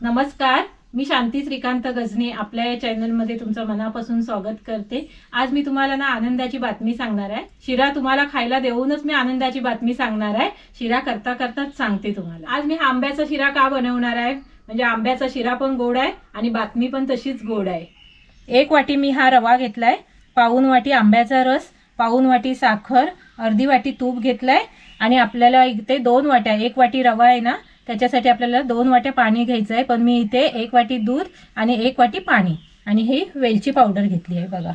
नमस्कार, मी शांती श्रीकांत गजने आपल्या या चॅनलमध्ये तुमचं मनापासून स्वागत करते। आज मी तुम्हाला ना आनंदाची बातमी सांगणार आहे। शिरा तुम्हाला खायला देऊनच मी आनंदाची बातमी सांगणार आहे। शिरा करता करताच सांगते तुम्हाला। आज मी आंब्याचा शिरा का बनवणार आहे, म्हणजे आंब्याचा शिरा पण गोड आहे आणि बातमी पण तशीच गोड आहे। 1 वाटी मी हा रवा घेतलाय, पाऊण वाटी आंब्याचा रस, पाऊण वाटी साखर, अर्धी वाटी तूप घेतलंय आणि आपल्याला इथे 2 वाट्या, 1 वाटी रवा आहे ना त्याच्यासाठी आपल्याला 2 वाट्या पाणी घ्यायचं आहे। पण मी इथे 1 वाटी दूध आणि 1 वाटी पाणी आणि ही वेलची पावडर घेतली आहे बघा।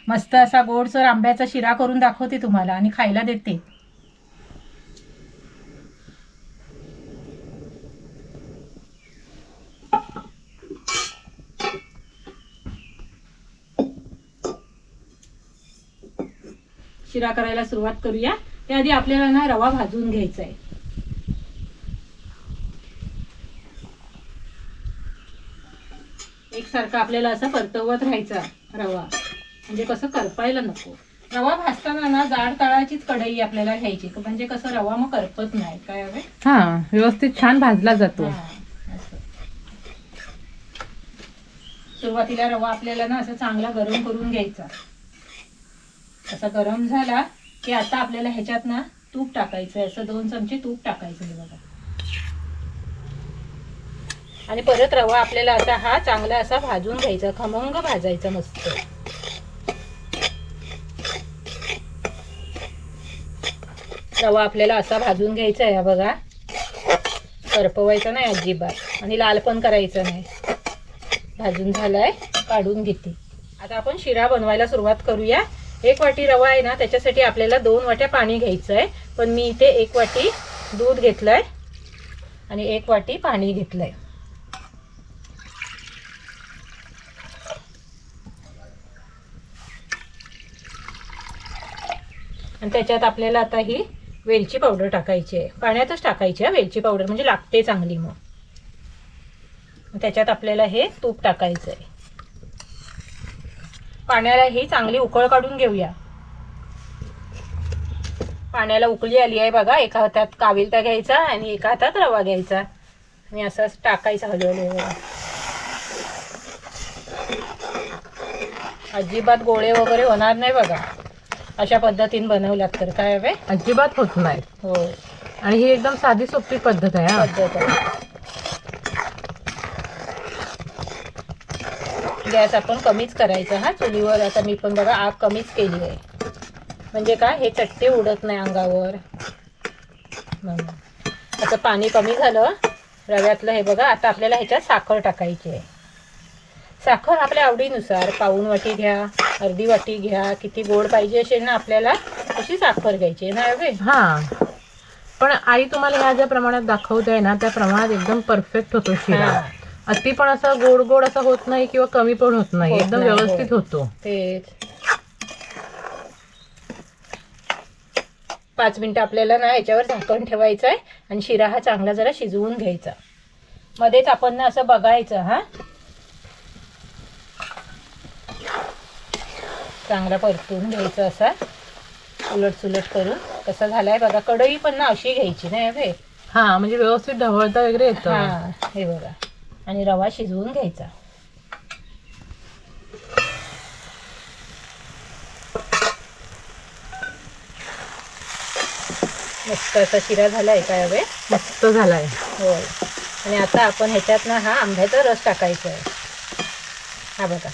मस्त असा गोडसर आंब्याचा शिरा करून दाखवते तुम्हाला आणि खायला देते। शिरा करायला सुरुवात करूया। त्याआधी आपल्याला ना रवा भाजून घ्यायचा आहे। एकसारखा आपल्याला असं परतवत राहायचा रवा, म्हणजे कसं करपायला नको। रवा भाजताना ना जाड तळाचीच कढई आपल्याला घ्यायची, म्हणजे कसं रवा मग करपत नाही। काय हवे व्यवस्थित छान भाजला जातो। सुरुवातीला रवा आपल्याला ना असं चांगला गरम करून घ्यायचा। असा गरम झाला की आता आपल्याला ह्याच्यात ना तूप टाकायचं, असं 2 चमचे तूप टाकायचं आहे बघा। आणि परत रवा आपल्याला असा हा चांगला असा भाजून घ्यायचा, खमंग भाजायचा मस्त। रवा आपल्याला असा भाजून घ्यायचा आहे बघा, करपवायचा नाही अजिबात आणि लाल पण करायचं नाही। भाजून झालाय, काढून घेते। आता आपण शिरा बनवायला सुरुवात करूया। 1 वाटी रवा आहे ना त्याच्यासाठी आपल्याला 2 वाट्या पाणी घ्यायचं आहे। पण मी इथे 1 वाटी दूध घेतलंय आणि 1 वाटी पाणी घेतलंय। आणि त्याच्यात आपल्याला आता ही वेलची पावडर टाकायची आहे। पाण्यातच टाकायची आहे वेलची पावडर, म्हणजे लागते चांगली। मग त्याच्यात आपल्याला हे तूप टाकायचं आहे। पाण्याला ही चांगली उकळ काढून घेऊया। पाण्याला उकळी आली आहे बघा। एका हातात काविलता घ्यायचा आणि एका हातात रवा घ्यायचा आणि असंच टाकायचं हलवलं। अजिबात गोळे वगैरे होणार नाही बघा, अशा पद्धतीने बनवल्यात तर। काय हवे अजिबात होत नाही। हो, आणि ही एकदम साधी सोपी पद्धत आहे। गॅस आपण कमीच करायचा हा चुलीवर। आता मी पण बघा आग कमीच केली आहे, म्हणजे काय हे चट्टे उडत नाही अंगावर। आता पाणी कमी झालं रव्यातलं हे बघा। आता आपल्याला ह्याच्यात साखर टाकायची आहे। साखर आपल्या आवडीनुसार पाऊण वाटी घ्या, अर्धी वाटी घ्या, किती गोड पाहिजे असेल ना आपल्याला तशी साखर घ्यायची ना हवे। पण आई तुम्हाला ह्या ज्या प्रमाणात दाखवते ना त्या प्रमाणात एकदम परफेक्ट होतो शिरा। अति पण असं गोड गोड असं होत नाही किंवा कमी पण होत नाही, एकदम व्यवस्थित होतो। तेच 5 मिनिटं आपल्याला ना याच्यावर झाकण ठेवायचं आहे आणि शिरा हा चांगला जरा शिजवून घ्यायचा। मध्येच आपण ना असं बघायचं हा, चांगला परतून घ्यायचं असा उलट सुलट करून। कसं झालाय बघा, कढई पण ना अशी घ्यायची नाही हवे। म्हणजे व्यवस्थित ढवळता वगैरे येतं। हे बघा, आणि रवा शिजवून घ्यायचा। मस्त असा शिरा झालाय। काय हवे मस्त झालाय। होय, आणि आता आपण ह्याच्यात ना हा आंब्याचा रस टाकायचा आहे। हा बघा,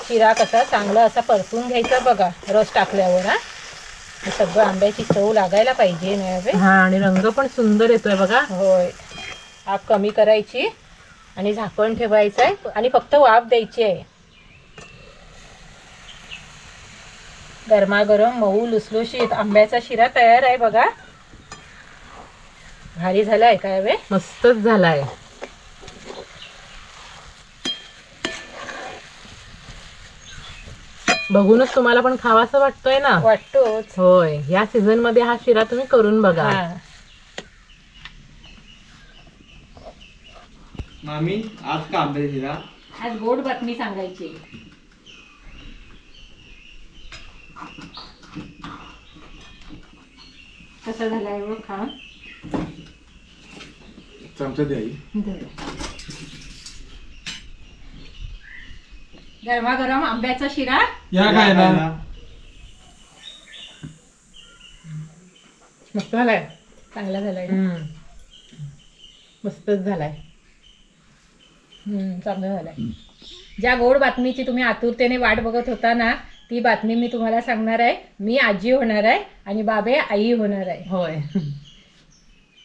शिरा कसा चांगला असा परतून घ्यायचा बघा रस टाकल्यावर। सगळं आंब्याची चव लागायला पाहिजे नाही हवे। आणि रंग पण सुंदर येतोय बघा। होय, आग कमी करायची आणि झाकण ठेवायचं आहे आणि फक्त वाफ द्यायची आहे। गरमागरम मऊ लुसलुशीत आंब्याचा शिरा तयार आहे बघा। भारी झालाय। काय हवे मस्तच झालाय। बघूनच तुम्हाला पण खावासा वाटतोय ना। वाटतोच। होय, या सीझन मध्ये हा शिरा तुम्ही करून बघा। मामी आज का आंबे दिला? आज गोड बातमी सांगायची। कसा झालाय बघ खा. चमचा दे आई. गरमागरम आंब्याचा शिरा. या खायला. मस्त झालाय. चांगला झालाय. मस्तच झालाय. चांगला झालाय. ज्या गोड बातमीची तुम्ही आतुरतेने वाट बघत होता ना, ती बातमी मी तुम्हाला सांगणार आहे. मी आजी होणार आहे आणि बाबे आई होणार आहे. होय.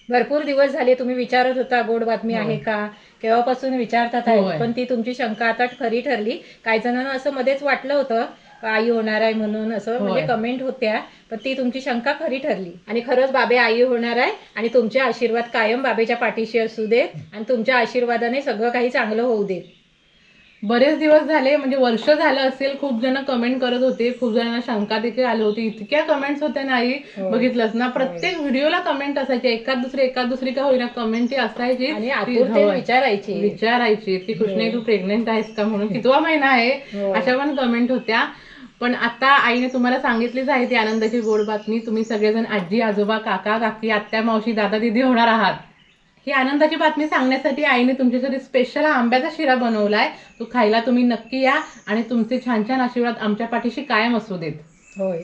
भरपूर दिवस झाले तुम्ही विचारत होता गोड बातमी आहे का, केव्हापासून विचारतात आहे, होय. पण ती तुमची शंका आता खरी ठरली. काही जणांना असं मध्येच वाटलं होतं का आई होणार आहे म्हणून, असं म्हणजे होय. कमेंट होत्या, पण ती तुमची शंका खरी ठरली. आणि खरंच बाबे आई होणार आहे आणि तुमचे आशीर्वाद कायम बाबेच्या पाठीशी असू देत आणि तुमच्या आशीर्वादाने सगळं काही चांगलं होऊ देत. बरेच दिवस झाले, म्हणजे वर्ष झालं असेल, खूप जण कमेंट करत होते, खूप जणांना शंका देखील आली होती. इतक्या कमेंट्स होत्या ना आई, बघितलंस ना, प्रत्येक व्हिडिओला कमेंट असायची, एकाच दुसरी का होईना कमेंट ती असायची आणि आतुरतेने होय. विचारायची की कृष्णे तू प्रेग्नेंट आहेस का म्हणून, कितवा महिना आहे, अशा पण कमेंट होत्या. पण आता आईने तुम्हाला सांगितलीच आहे ती आनंदाची गोड बातमी. तुम्ही सगळेजण आजी आजोबा काका काकी आत्या मावशी दादा दिदी होणार आहात. ही आनंदाची बातमी सांगण्यासाठी आईने तुमच्यासाठी स्पेशल आंब्याचा शिरा बनवलाय. तो खायला तुम्ही नक्की या आणि तुमचे छान छान आशीर्वाद आमच्या पाठीशी कायम असू देत. होय.